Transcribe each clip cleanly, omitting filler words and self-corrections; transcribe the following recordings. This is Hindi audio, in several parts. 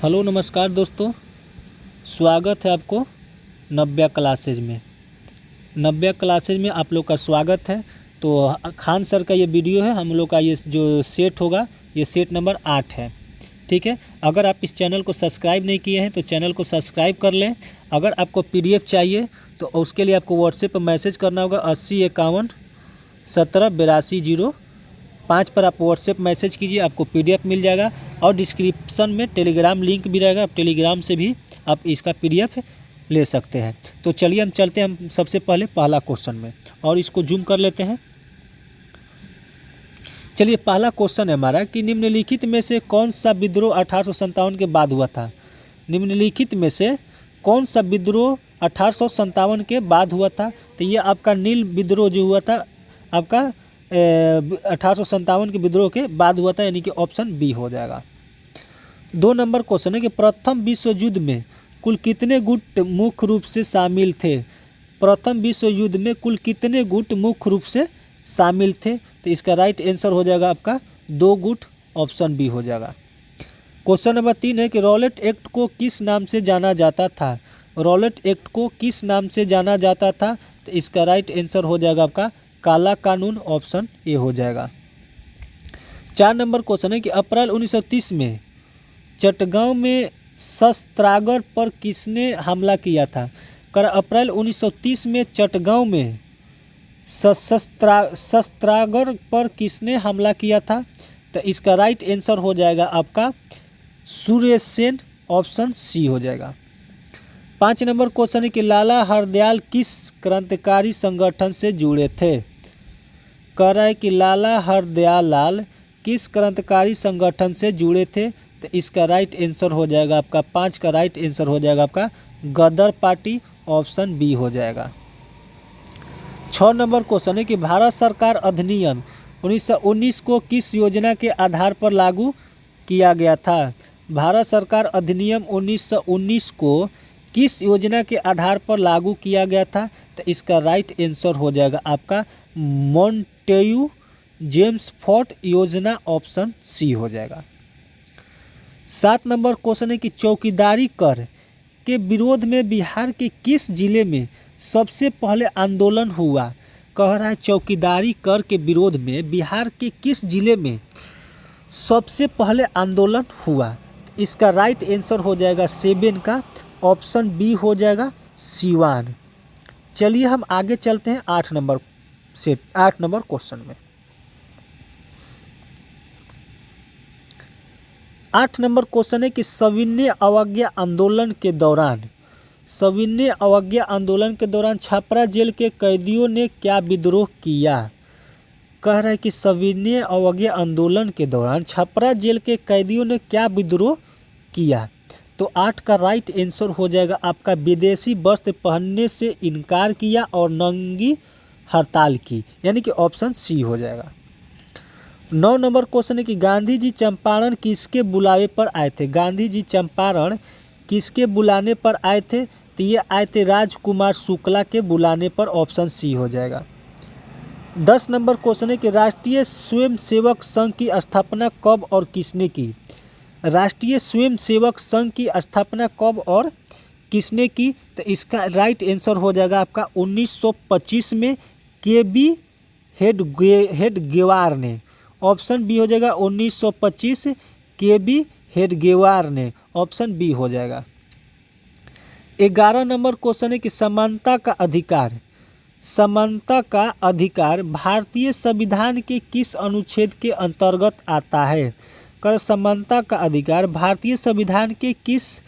हेलो नमस्कार दोस्तों, स्वागत है आपको नव्या क्लासेज में। नव्या क्लासेज में आप लोग का स्वागत है। तो खान सर का ये वीडियो है, हम लोग का ये जो सेट होगा ये सेट नंबर 8 है। ठीक है, अगर आप इस चैनल को सब्सक्राइब नहीं किए हैं तो चैनल को सब्सक्राइब कर लें। अगर आपको PDF चाहिए तो उसके लिए आपको व्हाट्सएप पर मैसेज करना होगा 8051 17 8205 पर आप व्हाट्सएप मैसेज कीजिए, आपको PDF मिल जाएगा। और डिस्क्रिप्शन में टेलीग्राम लिंक भी रहेगा, आप टेलीग्राम से भी आप इसका PDF ले सकते हैं। तो चलिए हम चलते हैं हम सबसे पहले पहला क्वेश्चन में, और इसको जूम कर लेते हैं। चलिए, पहला क्वेश्चन है हमारा कि निम्नलिखित में से कौन सा विद्रोह 1857 के बाद हुआ था। निम्नलिखित में से कौन सा विद्रोह 1857 के बाद हुआ था। तो ये आपका नील विद्रोह जो हुआ था आपका 1857 के विद्रोह के बाद हुआ था, यानी कि ऑप्शन बी हो जाएगा। 2 नंबर क्वेश्चन है कि प्रथम विश्व युद्ध में कुल कितने गुट मुख्य रूप से शामिल थे। प्रथम विश्व युद्ध में कुल कितने गुट मुख्य रूप से शामिल थे। तो इसका राइट आंसर हो जाएगा आपका 2 गुट, ऑप्शन बी हो जाएगा। क्वेश्चन नंबर 3 है कि रॉलेट एक्ट को किस नाम से जाना जाता था। रॉलेट एक्ट को किस नाम से जाना जाता था। तो इसका राइट आंसर हो जाएगा आपका काला कानून, ऑप्शन ए हो जाएगा। 4 नंबर क्वेश्चन है कि अप्रैल 1930 में चटगांव में शस्त्रागार पर किसने हमला किया था। कर अप्रैल 1930 में चटगांव में शस्त्रागार पर किसने हमला किया था। तो इसका राइट आंसर हो जाएगा आपका सुरेश सेन, ऑप्शन सी हो जाएगा। 5 नंबर क्वेश्चन है कि लाला हरदयाल किस क्रांतिकारी संगठन से जुड़े थे। कह रहा है कि लाला हरदयाल किस क्रांतिकारी संगठन से जुड़े थे। तो इसका राइट आंसर हो जाएगा आपका 5 का राइट आंसर हो जाएगा आपका गदर पार्टी, ऑप्शन बी हो जाएगा। 6 नंबर क्वेश्चन है कि भारत सरकार अधिनियम 1919 को किस योजना के आधार पर लागू किया गया था। भारत सरकार अधिनियम 1919 को किस योजना के आधार पर लागू किया गया था। तो इसका राइट आंसर हो जाएगा आपका मॉन्टेग्यू जेम्स फोर्ट योजना, ऑप्शन सी हो जाएगा। 7 नंबर क्वेश्चन है कि चौकीदारी कर के विरोध में बिहार के किस जिले में सबसे पहले आंदोलन हुआ। कह रहा है चौकीदारी कर के विरोध में बिहार के किस जिले में सबसे पहले आंदोलन हुआ। इसका राइट आंसर हो जाएगा 7 का, ऑप्शन बी हो जाएगा सिवान। चलिए हम आगे चलते हैं 8 नंबर क्वेश्चन में। 8 नंबर क्वेश्चन है कि सविनय अवज्ञा आंदोलन के दौरान छपरा जेल के कैदियों ने क्या विद्रोह किया। कह रहा है कि सविनय अवज्ञा आंदोलन के दौरान छपरा जेल के कैदियों ने क्या विद्रोह किया। तो 8 का राइट आंसर हो जाएगा आपका विदेशी वस्त्र पहनने से इनकार किया और नंगी हड़ताल की, यानी कि ऑप्शन सी हो जाएगा। 9 नंबर क्वेश्चन है कि गांधी जी चंपारण किसके बुलावे पर आए थे। गांधी जी चंपारण किसके बुलाने पर आए थे। तो ये आए थे राजकुमार शुक्ला के बुलाने पर, ऑप्शन सी हो जाएगा। 10 नंबर क्वेश्चन है कि राष्ट्रीय स्वयंसेवक संघ की स्थापना कब और किसने की। राष्ट्रीय स्वयंसेवक संघ की स्थापना कब और किसने की। तो इसका राइट आंसर हो जाएगा आपका 1925 में KB हेडगेवार ने, ऑप्शन बी हो जाएगा 1925 KB हेडगेवार ने, ऑप्शन बी हो जाएगा। 11 नंबर क्वेश्चन है कि समानता का अधिकार भारतीय संविधान के किस अनुच्छेद के अंतर्गत आता है। कर समानता का अधिकार भारतीय संविधान के किस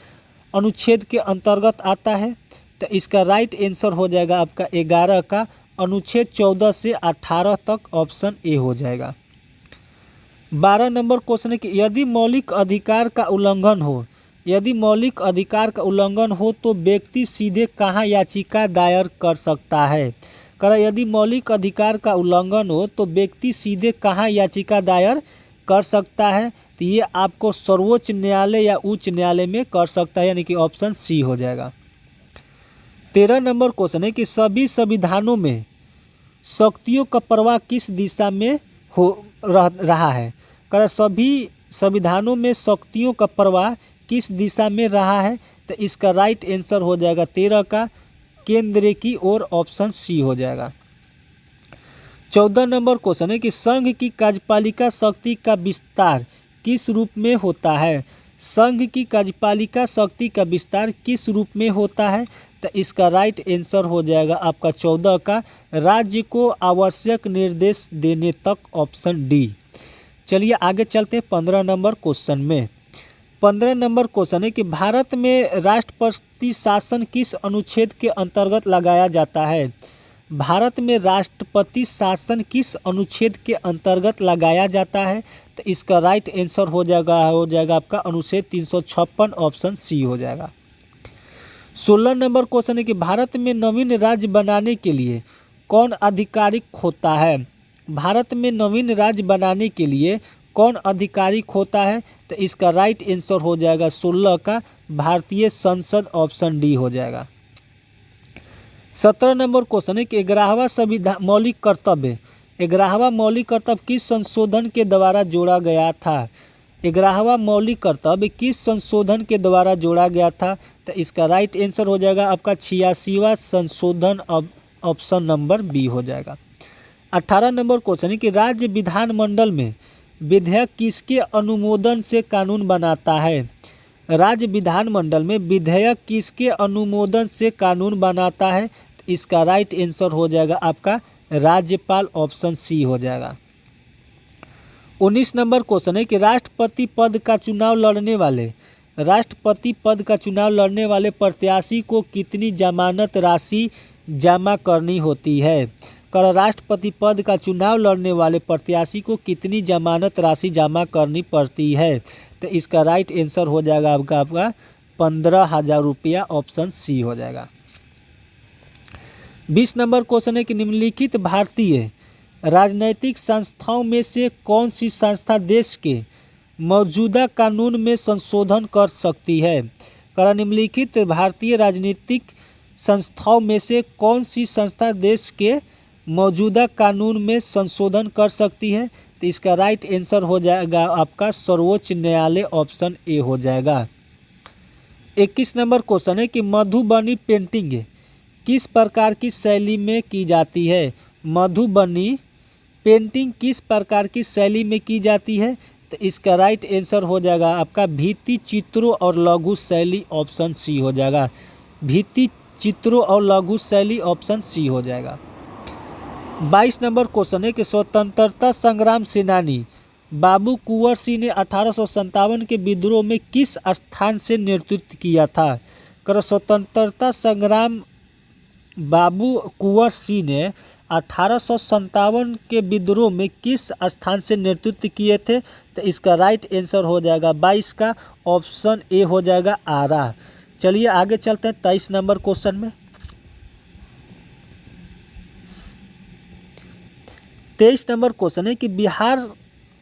अनुच्छेद के अंतर्गत आता है। तो इसका राइट आंसर हो जाएगा आपका 11 का अनुच्छेद 14 से 18 तक, ऑप्शन ए हो जाएगा। 12 नंबर क्वेश्चन है कि यदि मौलिक अधिकार का उल्लंघन हो तो व्यक्ति सीधे कहाँ याचिका दायर कर सकता है। यदि मौलिक अधिकार का उल्लंघन हो तो व्यक्ति सीधे कहाँ याचिका दायर कर सकता है। तो ये आपको सर्वोच्च न्यायालय या उच्च न्यायालय में कर सकता है, यानी कि ऑप्शन सी हो जाएगा। 13 नंबर क्वेश्चन है कि सभी संविधानों में शक्तियों का प्रवाह किस दिशा में हो रहा है। सभी संविधानों में शक्तियों का प्रवाह किस दिशा में रहा है? तो इसका राइट आंसर हो जाएगा 13 का केंद्र की ओर, ऑप्शन सी हो जाएगा। 14 नंबर क्वेश्चन है कि संघ की कार्यपालिका शक्ति का विस्तार किस रूप में होता है? संघ की कार्यपालिका शक्ति का विस्तार किस रूप में होता है? तो इसका राइट आंसर हो जाएगा आपका 14 का राज्य को आवश्यक निर्देश देने तक, ऑप्शन डी। चलिए आगे चलते हैं 15 नंबर क्वेश्चन में। 15 नंबर क्वेश्चन है कि भारत में राष्ट्रपति शासन किस अनुच्छेद के अंतर्गत लगाया जाता है? भारत में राष्ट्रपति शासन किस अनुच्छेद के अंतर्गत लगाया जाता है? तो इसका राइट आंसर हो जाएगा आपका अनुच्छेद 356, ऑप्शन सी हो जाएगा। 16 नंबर क्वेश्चन है कि भारत में नवीन राज्य बनाने के लिए कौन आधिकारिक होता है? भारत में नवीन राज्य बनाने के लिए कौन आधिकारिक होता है? तो इसका राइट आंसर हो जाएगा 16 का भारतीय संसद, ऑप्शन डी हो जाएगा। 17 नंबर क्वेश्चन है कि 11वां संविधान मौलिक कर्तव्य 11वां मौलिक कर्तव्य किस संशोधन के द्वारा जोड़ा गया था? 11वां मौलिक कर्तव्य किस संशोधन के द्वारा जोड़ा गया था? तो इसका राइट आंसर हो जाएगा आपका 86वां संशोधन, ऑप्शन नंबर बी हो जाएगा। 18 नंबर क्वेश्चन है कि राज्य विधानमंडल में विधेयक किसके अनुमोदन से कानून बनाता है? राज्य विधानमंडल में विधेयक किसके अनुमोदन से कानून बनाता है? तो इसका राइट आंसर हो जाएगा आपका राज्यपाल, ऑप्शन सी हो जाएगा। 19 नंबर क्वेश्चन है कि राष्ट्रपति पद का चुनाव लड़ने वाले प्रत्याशी को कितनी जमानत राशि जमा करनी होती है? राष्ट्रपति पद का चुनाव लड़ने वाले प्रत्याशी को कितनी जमानत राशि जमा करनी पड़ती है? तो इसका राइट आंसर हो जाएगा आपका 15,000 रुपया, ऑप्शन सी हो जाएगा। 20 नंबर क्वेश्चन है कि निम्नलिखित भारतीय राजनैतिक संस्थाओं में से कौन सी संस्था देश के मौजूदा कानून में संशोधन कर सकती है? निम्नलिखित भारतीय राजनीतिक संस्थाओं में से कौन सी संस्था देश के मौजूदा कानून में संशोधन कर सकती है? तो इसका राइट आंसर हो जाएगा आपका सर्वोच्च न्यायालय, ऑप्शन ए हो जाएगा। 21 नंबर क्वेश्चन है कि मधुबनी पेंटिंग किस प्रकार की शैली में की जाती है? मधुबनी पेंटिंग किस प्रकार की शैली में की जाती है? तो इसका राइट आंसर हो जाएगा आपका भित्ति चित्रों और लघु शैली, ऑप्शन सी हो जाएगा। भित्ति चित्रों और लघु शैली, ऑप्शन सी हो जाएगा। 22 नंबर क्वेश्चन है कि स्वतंत्रता संग्राम सेनानी बाबू कुंवर सिंह ने 1857 के विद्रोह में किस स्थान से नेतृत्व किया था? स्वतंत्रता संग्राम बाबू कुंवर सिंह ने 1857 के विद्रोह में किस स्थान से नेतृत्व किए थे? तो इसका राइट आंसर हो जाएगा 22 का, ऑप्शन ए हो जाएगा आरा। चलिए आगे चलते हैं 23 नंबर क्वेश्चन में। 23 नंबर क्वेश्चन है कि बिहार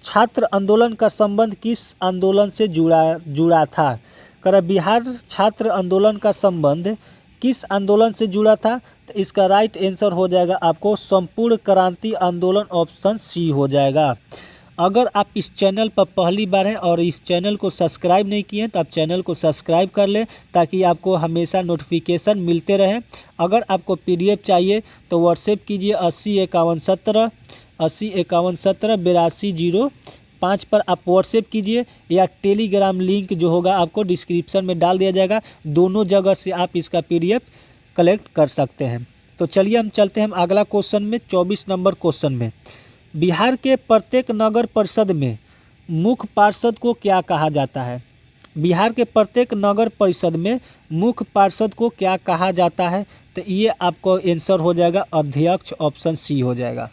छात्र आंदोलन का संबंध किस आंदोलन से जुड़ा था? बिहार छात्र आंदोलन का संबंध किस आंदोलन से जुड़ा था? तो इसका राइट आंसर हो जाएगा आपको संपूर्ण क्रांति आंदोलन, ऑप्शन सी हो जाएगा। अगर आप इस चैनल पर पहली बार हैं और इस चैनल को सब्सक्राइब नहीं किए हैं तो आप चैनल को सब्सक्राइब कर लें ताकि आपको हमेशा नोटिफिकेशन मिलते रहे। अगर आपको PDF चाहिए तो व्हाट्सएप कीजिए 805117 82 पर आप व्हाट्सएप कीजिए, या टेलीग्राम लिंक जो होगा आपको डिस्क्रिप्शन में डाल दिया जाएगा। दोनों जगह से आप इसका PDF कलेक्ट कर सकते हैं। तो चलिए हम चलते हैं अगला क्वेश्चन में। 24 नंबर क्वेश्चन में बिहार के प्रत्येक नगर परिषद में मुख्य पार्षद को क्या कहा जाता है? बिहार के प्रत्येक नगर परिषद में मुख्य पार्षद को क्या कहा जाता है? तो ये आपको आंसर हो जाएगा अध्यक्ष, ऑप्शन सी हो जाएगा।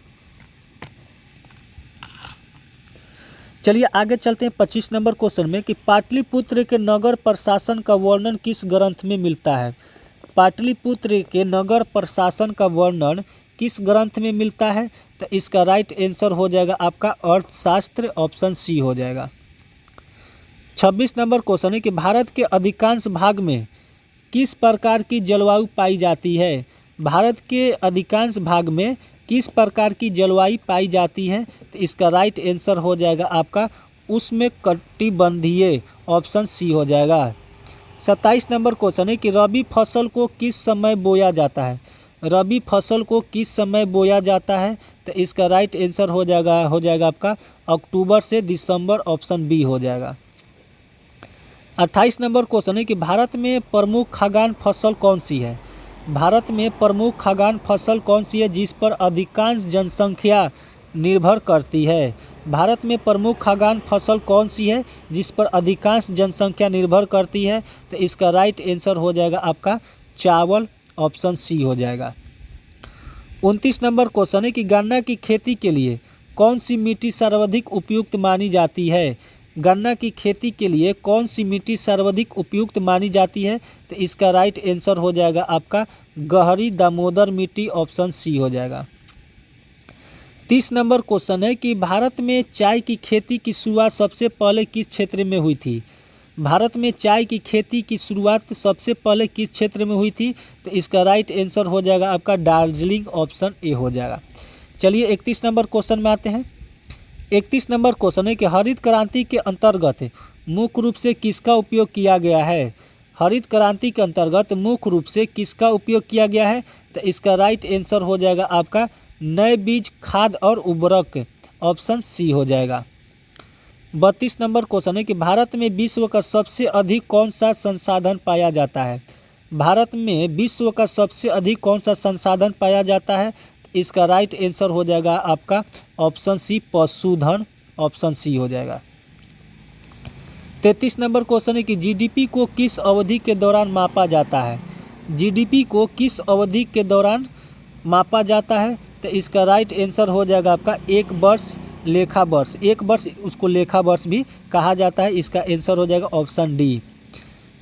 चलिए आगे चलते हैं 25 नंबर क्वेश्चन में कि पाटलिपुत्र के नगर प्रशासन का वर्णन किस ग्रंथ में मिलता है? पाटलिपुत्र के नगर प्रशासन का वर्णन किस ग्रंथ में मिलता है? तो इसका राइट आंसर हो जाएगा आपका अर्थशास्त्र, ऑप्शन सी हो जाएगा। 26 नंबर क्वेश्चन है कि भारत के अधिकांश भाग में किस प्रकार की जलवायु पाई जाती है? भारत के अधिकांश भाग में किस प्रकार की जलवायु पाई जाती है? तो इसका राइट आंसर हो जाएगा आपका उष्णकटिबंधीय, ऑप्शन सी हो जाएगा। 27 नंबर क्वेश्चन है कि रबी फसल को किस समय बोया जाता है। रबी फसल को किस समय बोया जाता है, तो इसका राइट आंसर हो जाएगा आपका अक्टूबर से दिसंबर, ऑप्शन बी हो जाएगा। 28 नंबर क्वेश्चन है कि भारत में प्रमुख खाद्यान्न फसल कौन सी है। भारत में प्रमुख खाद्यान्न फसल कौन सी है जिस पर अधिकांश जनसंख्या निर्भर करती है। भारत में प्रमुख खाद्यान्न फसल कौन सी है जिस पर अधिकांश जनसंख्या निर्भर करती है, तो इसका राइट आंसर हो जाएगा आपका चावल, ऑप्शन सी हो जाएगा। 29 नंबर क्वेश्चन है कि गन्ना की खेती के लिए कौन सी मिट्टी सर्वाधिक उपयुक्त मानी जाती है। गन्ना की खेती के लिए कौन सी मिट्टी सर्वाधिक उपयुक्त मानी जाती है, तो इसका राइट आंसर हो जाएगा आपका गहरी दामोदर मिट्टी, ऑप्शन सी हो जाएगा। 30 नंबर क्वेश्चन है कि भारत में चाय की खेती की शुरुआत सबसे पहले किस क्षेत्र में हुई थी। भारत में चाय की खेती की शुरुआत सबसे पहले किस क्षेत्र में हुई थी, तो इसका राइट आंसर हो जाएगा आपका दार्जिलिंग, ऑप्शन ए हो जाएगा। चलिए 31 नंबर क्वेश्चन में आते हैं। 31 नंबर क्वेश्चन है कि हरित क्रांति के अंतर्गत मुख्य रूप से किसका उपयोग किया गया है। हरित क्रांति के अंतर्गत मुख्य रूप से किसका उपयोग किया गया है, तो इसका राइट आंसर हो जाएगा आपका नए बीज, खाद और उर्वरक, ऑप्शन सी हो जाएगा। 32 नंबर क्वेश्चन है कि भारत में विश्व का सबसे अधिक कौन सा संसाधन पाया जाता है। भारत में विश्व का सबसे अधिक कौन सा संसाधन पाया जाता है, इसका राइट आंसर हो जाएगा आपका ऑप्शन सी पशुधन, ऑप्शन सी हो जाएगा। 33 नंबर क्वेश्चन है कि जीडीपी को किस अवधि के दौरान मापा जाता है। जीडीपी को किस अवधि के दौरान मापा जाता है, तो इसका राइट आंसर हो जाएगा आपका एक वर्ष, लेखा वर्ष। एक वर्ष उसको लेखा वर्ष भी कहा जाता है, इसका आंसर हो जाएगा ऑप्शन डी।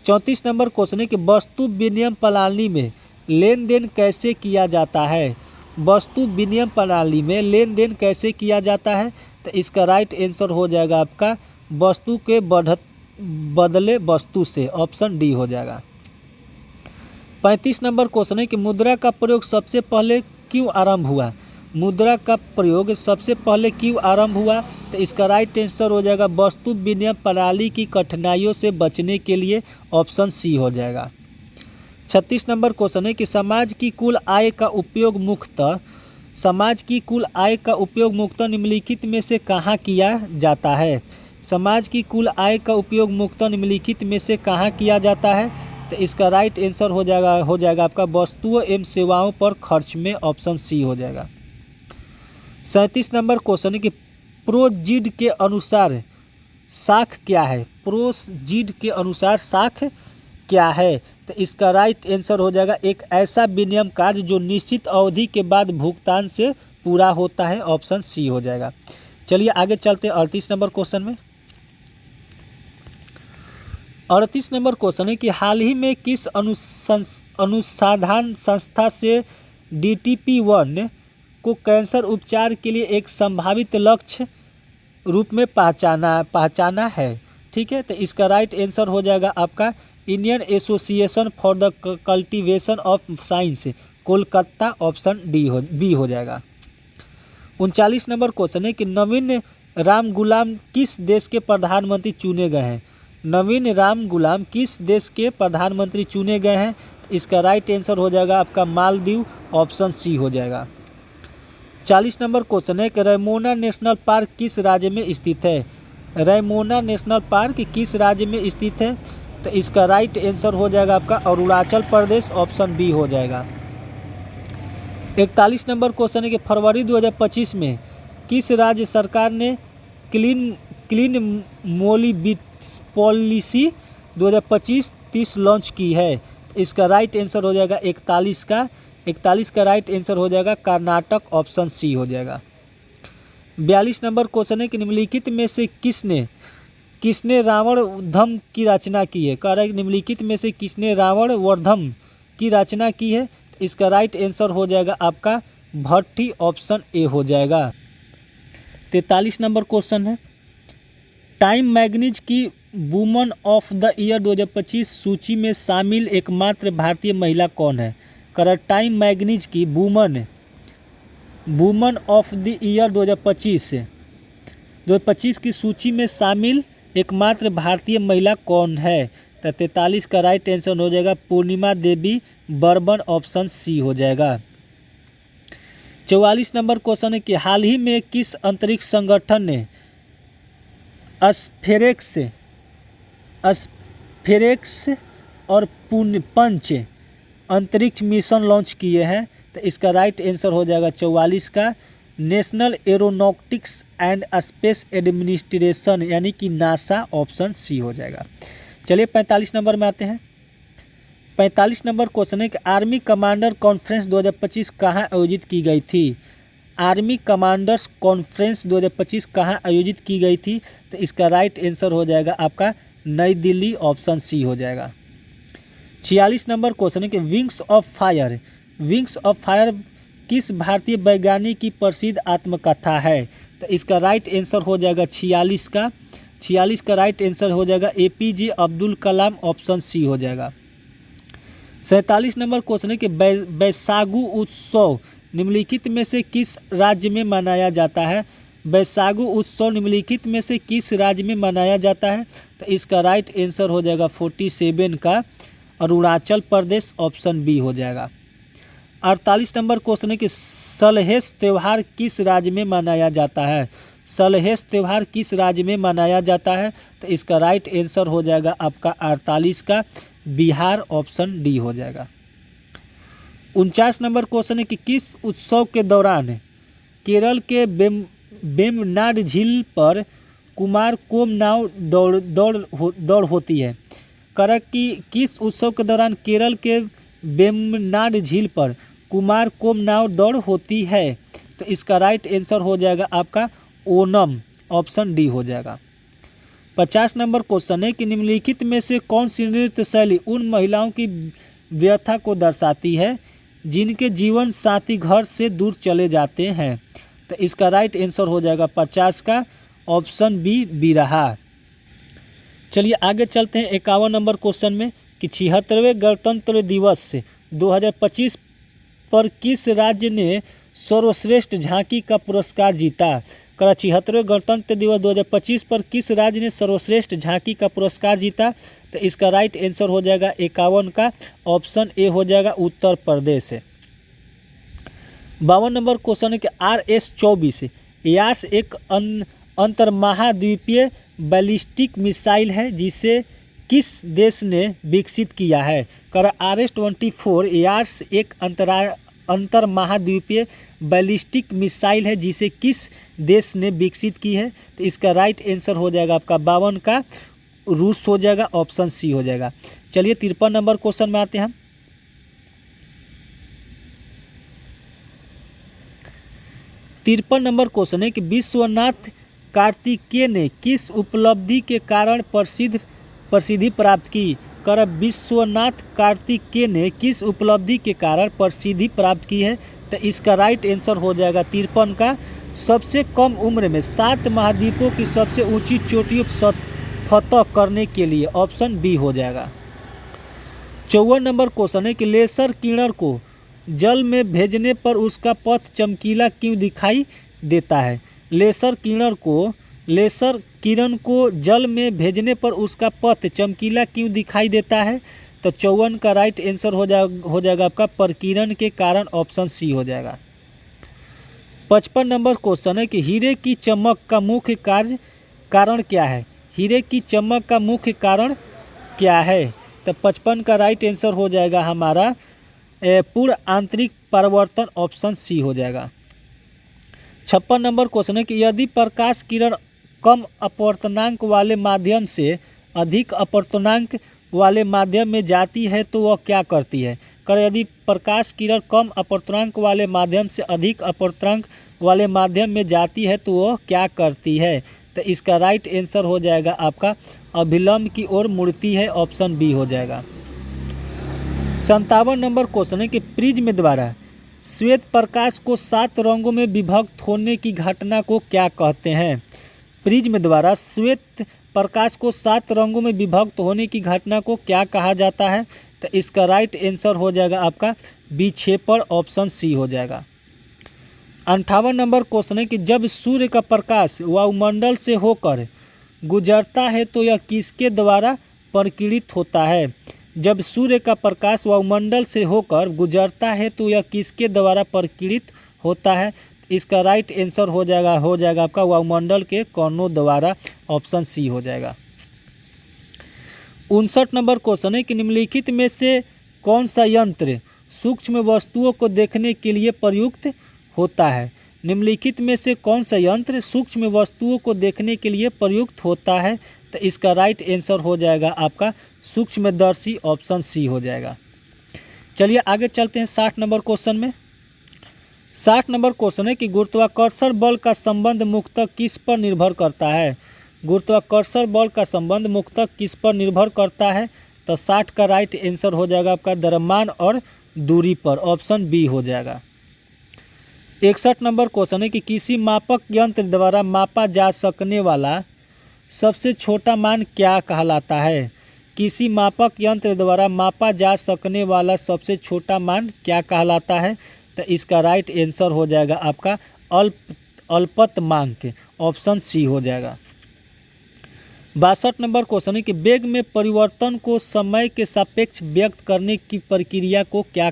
34 नंबर क्वेश्चन है कि वस्तु विनिमय प्रणाली में लेन देन कैसे किया जाता है। वस्तु विनिमय प्रणाली में लेन देन कैसे किया जाता है, तो इसका राइट आंसर हो जाएगा आपका वस्तु के बदले वस्तु से, ऑप्शन डी हो जाएगा। 35 नंबर क्वेश्चन है कि मुद्रा का प्रयोग सबसे पहले क्यों आरंभ हुआ। मुद्रा का प्रयोग सबसे पहले क्यों आरंभ हुआ, तो इसका राइट आंसर हो जाएगा वस्तु विनिमय प्रणाली की कठिनाइयों से बचने के लिए, ऑप्शन सी हो जाएगा। 36 नंबर क्वेश्चन है कि समाज की कुल आय का उपयोग मुख्यतः निम्नलिखित में से कहाँ किया जाता है। समाज की कुल आय का उपयोग मुख्यतः निम्नलिखित में से कहाँ किया जाता है, तो इसका राइट आंसर हो जाएगा आपका वस्तुओं एवं सेवाओं पर खर्च में, ऑप्शन सी हो जाएगा। 37 नंबर क्वेश्चन है कि प्रोजीड के अनुसार साख क्या है। प्रोजीड के अनुसार साख क्या है, तो इसका राइट आंसर हो जाएगा एक ऐसा विनिमय कार्य जो निश्चित अवधि के बाद भुगतान से पूरा होता है, ऑप्शन सी हो जाएगा। चलिए आगे चलते हैं 38 नंबर क्वेश्चन में। 38 नंबर क्वेश्चन है कि हाल ही में किस अनुसंधान संस्था से DTP1 को कैंसर उपचार के लिए एक संभावित लक्ष्य रूप में पहचाना है। ठीक है, तो इसका राइट आंसर हो जाएगा आपका Indian Association for the Cultivation of Science, Kolkata, option B हो जाएगा। 39 नंबर क्वेश्चन है कि नवीन राम गुलाम किस देश के प्रधानमंत्री चुने गए हैं। नवीन राम गुलाम किस देश के प्रधानमंत्री चुने गए हैं, इसका राइट आंसर हो जाएगा आपका मालदीव, ऑप्शन सी हो जाएगा। 40 नंबर क्वेश्चन है कि रैमोना नेशनल पार्क किस राज्य में स्थित है। रैमोना नेशनल पार्क किस राज्य में स्थित है, तो इसका राइट आंसर हो जाएगा आपका अरुणाचल प्रदेश, ऑप्शन बी हो जाएगा। 41 नंबर क्वेश्चन है कि फरवरी 2025 में किस राज्य सरकार ने क्लीन मोबिलिटी पॉलिसी 2025-30 लॉन्च की है, इसका राइट आंसर हो जाएगा 41 का राइट आंसर हो जाएगा कर्नाटक, ऑप्शन सी हो जाएगा। 42 नंबर क्वेश्चन है कि निम्नलिखित में से किसने रावण वधम की रचना की है। कह रहा है निम्नलिखित में से किसने रावण वधम की रचना की है, तो इसका राइट आंसर हो जाएगा आपका भट्टी, ऑप्शन ए हो जाएगा। 43 नंबर क्वेश्चन है टाइम मैगजीन की वुमन ऑफ द ईयर 2025 सूची में शामिल एकमात्र भारतीय महिला कौन है। कर टाइम मैगजीन की वुमन ऑफ द ईयर 2025 2025 की सूची में शामिल एकमात्र भारतीय महिला कौन है? तो 43 का राइट आंसर हो जाएगा पूर्णिमा देवी बर्मन, ऑप्शन सी हो जाएगा। 44 नंबर क्वेश्चन है कि हाल ही में किस अंतरिक्ष संगठन ने स्फेरेक्स और पंच अंतरिक्ष मिशन लॉन्च किए हैं? तो इसका राइट आंसर हो जाएगा 44 का national aeronautics and space administration यानी कि नासा, ऑप्शन सी हो जाएगा। चलिए 45 नंबर में आते हैं। 45 नंबर क्वेश्चन है कि आर्मी कमांडर कॉन्फ्रेंस 2025 कहाँ आयोजित की गई थी? आर्मी कमांडर्स कॉन्फ्रेंस 2025 कहाँ आयोजित की गई थी? तो इसका राइट आंसर हो जाएगा आपका नई दिल्ली, ऑप्शन सी हो जाएगा। 46 नंबर क्वेश्चन है कि विंग्स ऑफ फायर किस भारतीय वैज्ञानिक की प्रसिद्ध आत्मकथा है? तो इसका राइट आंसर हो जाएगा 46 का राइट आंसर हो जाएगा APJ Abdul Kalam, option C हो जाएगा। 47 नंबर क्वेश्चन है कि बैसागु उत्सव निम्नलिखित में से किस राज्य में मनाया जाता है? बैसागु उत्सव निम्नलिखित में से किस राज्य में मनाया जाता है? तो इसका राइट आंसर हो जाएगा 47 का अरुणाचल प्रदेश, ऑप्शन बी हो जाएगा। 48 नंबर क्वेश्चन है कि सलहेस त्यौहार किस राज्य में मनाया जाता है? सलहेस त्यौहार किस राज्य में मनाया जाता है? तो इसका राइट आंसर हो जाएगा आपका 48 का बिहार, ऑप्शन डी हो जाएगा। 49 नंबर क्वेश्चन है कि किस उत्सव के दौरान केरल के वेम्बनाड झील पर कुमार कोम नाव दौड़ होती है? करेक्ट कि किस उत्सव के दौरान केरल के वेम्बनाड झील पर कुमार कोम नाव दौड़ होती है? तो इसका राइट आंसर हो जाएगा आपका ओनम, ऑप्शन डी हो जाएगा। 50 नंबर क्वेश्चन है कि निम्नलिखित में से कौन सी नृत्य शैली उन महिलाओं की व्यथा को दर्शाती है जिनके जीवन साथी घर से दूर चले जाते हैं? तो इसका राइट आंसर हो जाएगा 50 का ऑप्शन बी बिरहा। चलिए आगे चलते हैं 51 नंबर क्वेश्चन में कि 76वें गणतंत्र दिवस 2025 पर किस राज्य ने सर्वश्रेष्ठ झांकी का पुरस्कार जीता? 76वें गणतंत्र दिवस 2025 पर किस राज्य ने सर्वश्रेष्ठ झांकी का पुरस्कार जीता? तो इसका राइट आंसर हो जाएगा 51 का ऑप्शन ए हो जाएगा उत्तर प्रदेश। 52 नंबर क्वेश्चन है कि RS-24 यार्स एक अंतर्महाद्वीपीय बैलिस्टिक मिसाइल है जिसे किस देश ने विकसित किया है? RS-24 यार्स एक अंतर्महाद्वीपीय बैलिस्टिक मिसाइल है जिसे किस देश ने विकसित की है? तो इसका राइट आंसर हो जाएगा आपका 52 का रूस हो जाएगा, ऑप्शन सी हो जाएगा। चलिए 53 नंबर क्वेश्चन में आते हैं हम। 53 नंबर क्वेश्चन है कि विश्वनाथ कार्तिकेय ने किस उपलब्धि के कारण प्रसिद्धि प्राप्त की? विश्वनाथ कार्तिकेय ने किस उपलब्धि के कारण प्रसिद्धि प्राप्त की है? तो इसका राइट आंसर हो जाएगा 53 का सबसे कम उम्र में 7 महाद्वीपों की सबसे ऊंची चोटियों फतह करने के लिए, ऑप्शन बी हो जाएगा। 54 नंबर क्वेश्चन है कि लेसर किरण को जल में भेजने पर उसका पथ चमकीला क्यों दिखाई देता है? लेसर किरण को जल में भेजने पर उसका पथ चमकीला क्यों दिखाई देता है? तो 54 का राइट आंसर हो जाएगा आपका प्रकीर्णन के कारण, ऑप्शन सी हो जाएगा। 55 नंबर क्वेश्चन है कि हीरे की चमक का मुख्य कारण क्या है? हीरे की चमक का मुख्य कारण क्या है? तो 55 का राइट आंसर हो जाएगा हमारा पूर्ण आंतरिक परावर्तन, ऑप्शन सी हो जाएगा। 56 नंबर क्वेश्चन है कि यदि प्रकाश किरण कम अपवर्तनांक वाले माध्यम से अधिक अपवर्तनांक वाले माध्यम में जाती है तो वह क्या करती है? यदि प्रकाश किरण कम अपवर्तनांक वाले माध्यम से अधिक अपवर्तनांक वाले माध्यम में जाती है तो वह क्या करती है? तो इसका राइट आंसर हो जाएगा आपका अभिलंब की ओर मुड़ती है, ऑप्शन बी हो जाएगा। 57 नंबर क्वेश्चन है कि प्रिज्म द्वारा श्वेत प्रकाश को 7 रंगों में विभक्त होने की घटना को क्या कहते हैं? प्रिज्म द्वारा श्वेत प्रकाश को 7 रंगों में विभक्त होने की घटना को क्या कहा जाता है? तो इसका राइट आंसर हो जाएगा आपका विक्षेपण, ऑप्शन सी हो जाएगा। 58 नंबर क्वेश्चन है कि जब सूर्य का प्रकाश वायुमंडल से होकर गुजरता है तो यह किसके द्वारा प्रकीर्णित होता है। जब सूर्य का प्रकाश वायुमंडल से होकर गुजरता है तो यह किसके द्वारा प्रकीर्णित होता है। इसका राइट आंसर हो जाएगा आपका वायुमंडल के कणों द्वारा, ऑप्शन सी हो जाएगा। 59 नंबर क्वेश्चन है कि निम्नलिखित में से कौन सा यंत्र सूक्ष्म वस्तुओं को देखने के लिए प्रयुक्त होता है। निम्नलिखित में से कौन सा यंत्र सूक्ष्म वस्तुओं को देखने के लिए प्रयुक्त होता है। तो इसका राइट आंसर हो जाएगा आपका सूक्ष्मदर्शी, ऑप्शन सी हो जाएगा। चलिए आगे चलते हैं 60 नंबर क्वेश्चन में। 60 नंबर क्वेश्चन है कि गुरुत्वाकर्षण बल का संबंध मुख्यतः किस पर निर्भर करता है। गुरुत्वाकर्षण बल का संबंध मुख्यतः किस पर निर्भर करता है। तो 60 का राइट आंसर हो जाएगा आपका द्रव्यमान और दूरी पर, ऑप्शन बी हो जाएगा। 61 नंबर क्वेश्चन है कि किसी मापक यंत्र द्वारा मापा जा सकने वाला सबसे छोटा मान क्या कहलाता है। किसी मापक यंत्र द्वारा मापा जा सकने वाला सबसे छोटा मान क्या कहलाता है। तो इसका राइट आंसर हो जाएगा आपका अल्पतमांक, ऑप्शन सी हो जाएगा। 62 नंबर क्वेश्चन है कि वेग में परिवर्तन को समय के सापेक्ष व्यक्त करने की प्रक्रिया को क्या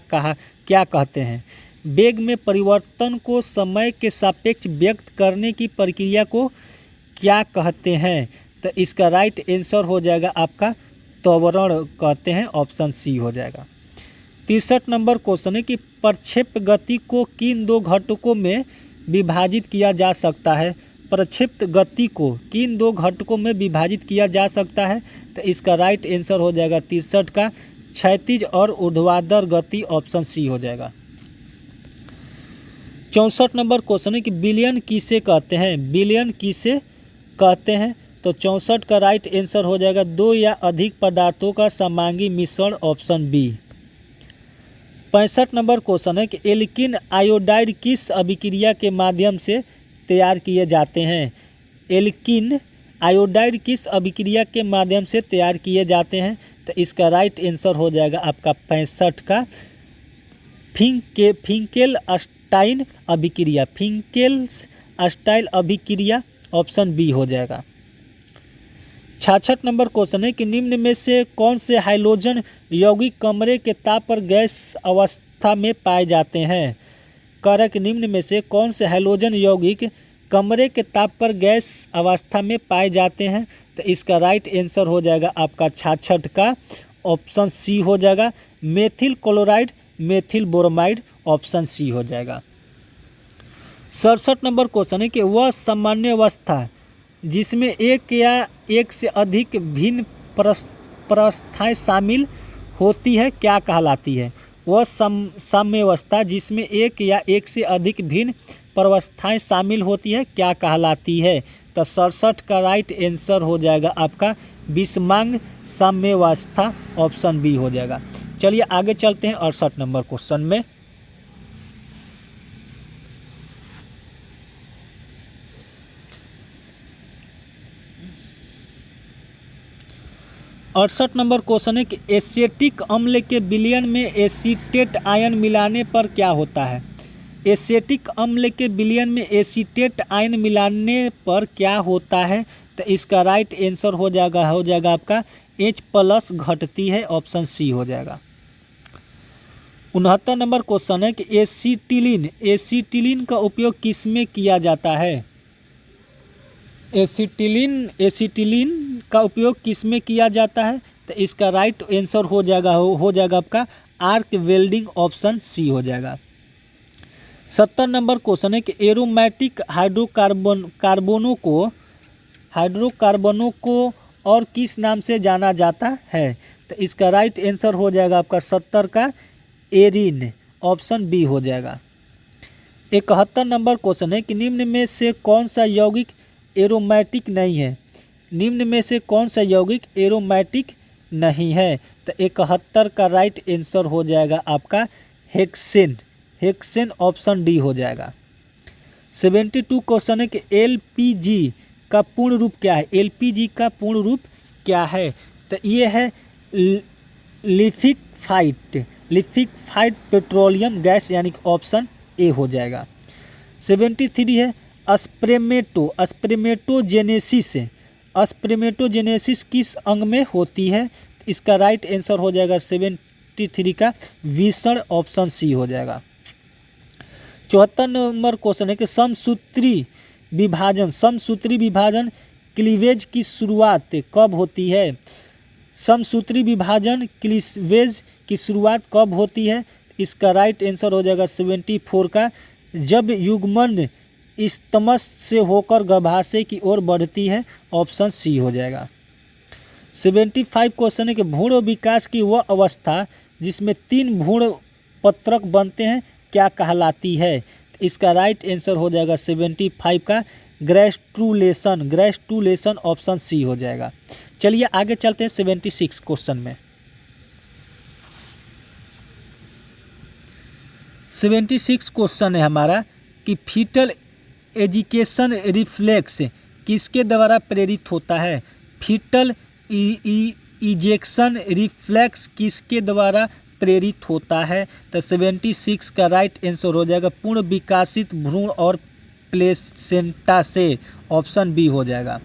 कहते हैं। वेग में परिवर्तन को समय के सापेक्ष व्यक्त करने की प्रक्रिया को क्या कहते हैं। तो इसका राइट आंसर हो जाएगा आपका त्वरण कहते हैं, ऑप्शन सी हो जाएगा। 63 नंबर क्वेश्चन है कि प्रक्षेप्य गति को किन दो घटकों में विभाजित किया जा सकता है। प्रक्षेप्य गति को किन दो घटकों में विभाजित किया जा सकता है। तो इसका राइट आंसर हो जाएगा 63 का क्षैतिज और ऊर्ध्वाधर गति, ऑप्शन सी हो जाएगा। 64 नंबर क्वेश्चन है कि विलयन किसे कहते हैं। विलयन किसे कहते हैं। तो 64 का राइट आंसर हो जाएगा दो या अधिक पदार्थों का समांगी मिश्रण, ऑप्शन बी। 65 नंबर क्वेश्चन है कि एल्किन आयोडाइड किस अभिक्रिया के माध्यम से तैयार किए जाते हैं। एल्किन आयोडाइड किस अभिक्रिया के माध्यम से तैयार किए जाते हैं। तो इसका राइट आंसर हो जाएगा आपका 65 का फिंकेलस्टाइन अभिक्रिया, फिंकेलस्टाइन अभिक्रिया, ऑप्शन बी हो जाएगा। 66 नंबर क्वेश्चन है कि निम्न में से कौन से हाइड्रोजन यौगिक कमरे के ताप पर गैस अवस्था में पाए जाते हैं। कारक निम्न में से कौन से हाइड्रोजन यौगिक कमरे के ताप पर गैस अवस्था में पाए जाते हैं। तो इसका राइट आंसर हो जाएगा आपका 66 का ऑप्शन सी हो जाएगा methyl chloride, methyl bromide, option C हो जाएगा। 67 नंबर क्वेश्चन है कि वह सामान्य अवस्था जिसमें एक या एक से अधिक भिन्न प्रवस्थाएं शामिल होती है क्या कहलाती है। वह साम्यावस्था जिसमें एक या एक से अधिक भिन्न प्रवस्थाएं शामिल होती है क्या कहलाती है। तो 67 का राइट आंसर हो जाएगा आपका विषमांग साम्यावस्था, ऑप्शन बी हो जाएगा। चलिए आगे चलते हैं 68 नंबर क्वेश्चन में। अड़सठ नंबर क्वेश्चन है कि एसिटिक अम्ल के विलयन में एसीटेट आयन मिलाने पर क्या होता है। एसिटिक अम्ल के विलयन में एसीटेट आयन मिलाने पर क्या होता है। तो इसका राइट आंसर हो जाएगा आपका H+ घटती है, ऑप्शन सी हो जाएगा। 69 नंबर क्वेश्चन है कि एसिटिलीन का उपयोग किस में किया जाता है। एसिटिलीन का उपयोग किस में किया जाता है। तो इसका राइट आंसर हो जाएगा आपका आर्क वेल्डिंग, ऑप्शन सी हो जाएगा। 70 नंबर क्वेश्चन है कि एरोमेटिक हाइड्रोकार्बनों को और किस नाम से जाना जाता है। तो इसका राइट आंसर हो जाएगा आपका 70 का एरीन, ऑप्शन बी हो जाएगा। 71 नंबर क्वेश्चन है कि निम्न में से कौन सा यौगिक एरोमेटिक नहीं है। निम्न में से कौन सा यौगिक एरोमेटिक नहीं है। तो 71 का राइट आंसर हो जाएगा आपका हेक्सेन, ऑप्शन डी हो जाएगा। 72 क्वेश्चन है कि एलपीजी का पूर्ण रूप क्या है। एलपीजी का पूर्ण रूप क्या है। तो ये है लिक्विफाइड पेट्रोलियम गैस, यानी कि ऑप्शन ए हो जाएगा। 73 है स्प्रेमेटोजेनेसिस। स्प्रेमेटोजेनेसिस किस अंग में होती है? इसका राइट आंसर हो जाएगा 73 का विषण, ऑप्शन सी हो जाएगा। 74 नंबर क्वेश्चन है कि समसूत्री विभाजन क्लीवेज की शुरुआत कब होती है? समसूत्री विभाजन क्लीवेज की शुरुआत कब होती है? इसका राइट आंसर हो जाएगा 74 का जब युग्मन इस्तमस से होकर गर्भाशय की ओर बढ़ती है, ऑप्शन सी हो जाएगा। 75 क्वेश्चन है कि भ्रूण विकास की वह अवस्था जिसमें 3 भ्रूण पत्रक बनते हैं क्या कहलाती है? इसका राइट आंसर हो जाएगा 75 का ग्रेस्टुलेशन, ऑप्शन सी हो जाएगा। चलिए आगे चलते हैं 76 क्वेश्चन में। 76 क्वेश्चन है हमारा कि फीटल एजुकेशन रिफ्लेक्स किसके द्वारा प्रेरित होता है? फीटल इजेक्शन रिफ्लेक्स किसके द्वारा प्रेरित होता है? तो 76 का राइट आंसर हो जाएगा पूर्ण विकासित भ्रूण और प्लेसेंटा से, ऑप्शन बी हो जाएगा।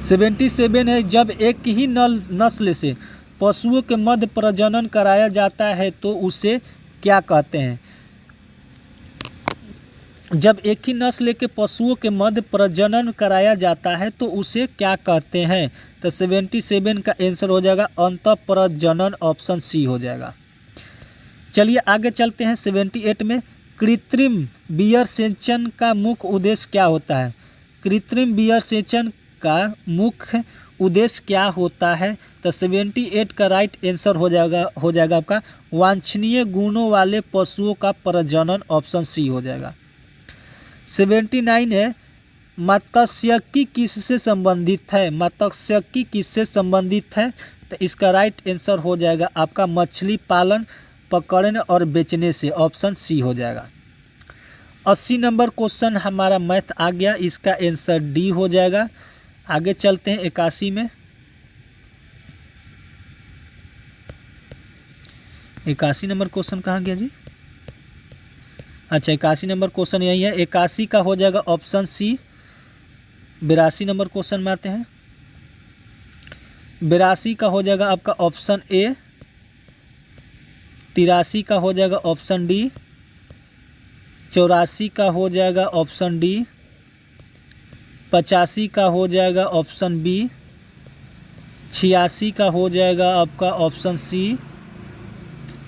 77 है जब एक ही नस्ल से पशुओं के मध्य प्रजनन कराया जाता है तो उसे क्या कहते हैं? जब एक ही नस्ल के पशुओं के मध्य प्रजनन कराया जाता है तो उसे क्या कहते हैं? तो 77 का आंसर हो जाएगा अंतःप्रजनन, ऑप्शन सी हो जाएगा। चलिए आगे चलते हैं 78 में। कृत्रिम बीयरसेचन का मुख्य उद्देश्य क्या होता है? कृत्रिम बीयरसेचन का मुख्य उद्देश्य क्या होता है? तो 78 का राइट आंसर हो जाएगा आपका वांछनीय गुणों वाले पशुओं का प्रजनन, ऑप्शन सी हो जाएगा। 79 है मत्स्यिकी किससे संबंधित है? मत्स्यिकी किससे संबंधित है? तो इसका राइट आंसर हो जाएगा आपका मछली पालन, पकड़ने और बेचने से, ऑप्शन सी हो जाएगा। 80 नंबर क्वेश्चन हमारा मैथ आ गया, इसका आंसर डी हो जाएगा। आगे चलते हैं 81 में। 81 नंबर क्वेश्चन कहाँ गया जी? अच्छा 81 नंबर क्वेश्चन यही है, 81 का हो जाएगा ऑप्शन सी। 82 नंबर क्वेश्चन में आते हैं। 82 का हो जाएगा आपका ऑप्शन ए। 83 का हो जाएगा ऑप्शन डी। 84 का हो जाएगा ऑप्शन डी। 85 का हो जाएगा ऑप्शन बी। 86 का हो जाएगा आपका ऑप्शन सी।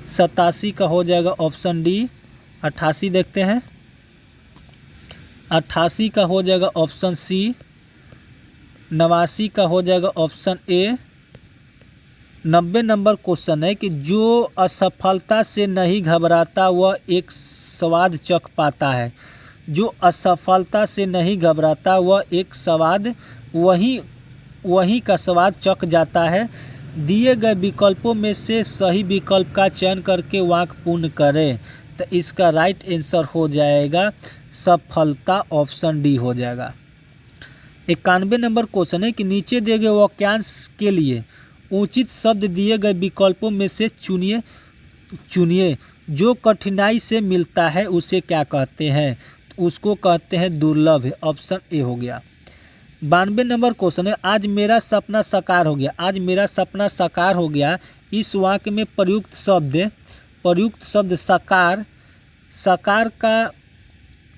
87 का हो जाएगा ऑप्शन डी। 88 देखते हैं। 88 का हो जाएगा ऑप्शन सी। 89 का हो जाएगा ऑप्शन ए। 90 नंबर क्वेश्चन है कि जो असफलता से नहीं घबराता वह एक स्वाद चख पाता है। जो असफलता से नहीं घबराता वह एक स्वाद वही का स्वाद चख जाता है। दिए गए विकल्पों में से सही विकल्प का चयन करके वाक्य पूर्ण करें। तो इसका राइट आंसर हो जाएगा सफलता, ऑप्शन डी हो जाएगा। 91 नंबर क्वेश्चन है कि नीचे दिए गए वाक्यांश के लिए उचित शब्द दिए गए विकल्पों में से चुनिए। जो कठिनाई से मिलता है उसे क्या कहते हैं? तो उसको कहते हैं दुर्लभ, ऑप्शन ए हो गया। 92 नंबर क्वेश्चन है आज मेरा सपना साकार हो गया। आज मेरा सपना साकार हो गया, इस वाक्य में प्रयुक्त शब्द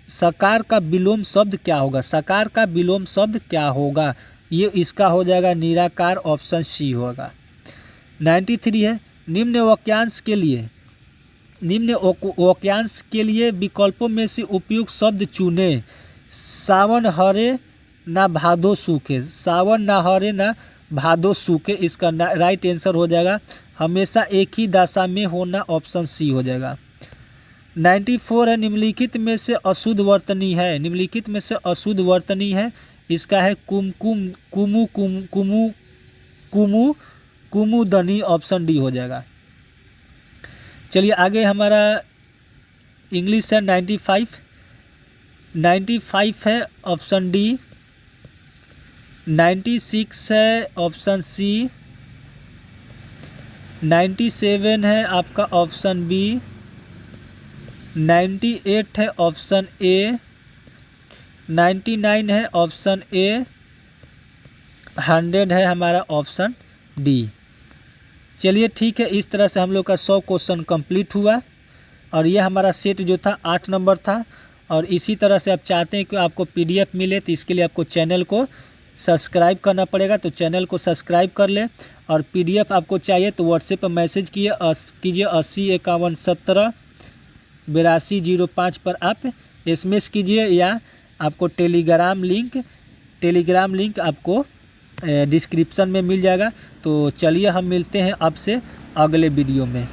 साकार का विलोम शब्द क्या होगा? साकार का विलोम शब्द क्या होगा? ये इसका हो जाएगा निराकार, ऑप्शन सी होगा। 93 है निम्न वाक्यांश के लिए विकल्पों में से उपयुक्त शब्द चुने। सावन हरे ना भादो सूखे। सावन ना हरे ना भादो सूखे, इसका राइट आंसर हो जाएगा हमेशा एक ही दशा में होना, ऑप्शन सी हो जाएगा। 94 है निम्नलिखित में से अशुद्ध वर्तनी है। निम्नलिखित में से अशुद्ध वर्तनी है, इसका है कुमुदनी, ऑप्शन डी हो जाएगा। चलिए आगे हमारा इंग्लिश है 95 है ऑप्शन डी। 96 है ऑप्शन सी। 97 है आपका ऑप्शन बी। 98 है ऑप्शन ए, 99 है ऑप्शन ए, 100 है हमारा ऑप्शन डी। चलिए ठीक है, इस तरह से हम लोग का 100 क्वेश्चन कंप्लीट हुआ और ये हमारा सेट जो था 8 नंबर था। और इसी तरह से आप चाहते हैं कि आपको पीडीएफ मिले तो इसके लिए आपको चैनल को सब्सक्राइब करना पड़ेगा, तो चैनल को सब्सक्राइब कर लें। और पीडीएफ आपको चाहिए तो व्हाट्सएप पर मैसेज कीजिए 80 51 17 82 05 पर आप एसएमएस कीजिए, या आपको टेलीग्राम लिंक आपको डिस्क्रिप्शन में मिल जाएगा। तो चलिए हम मिलते हैं आपसे अगले वीडियो में।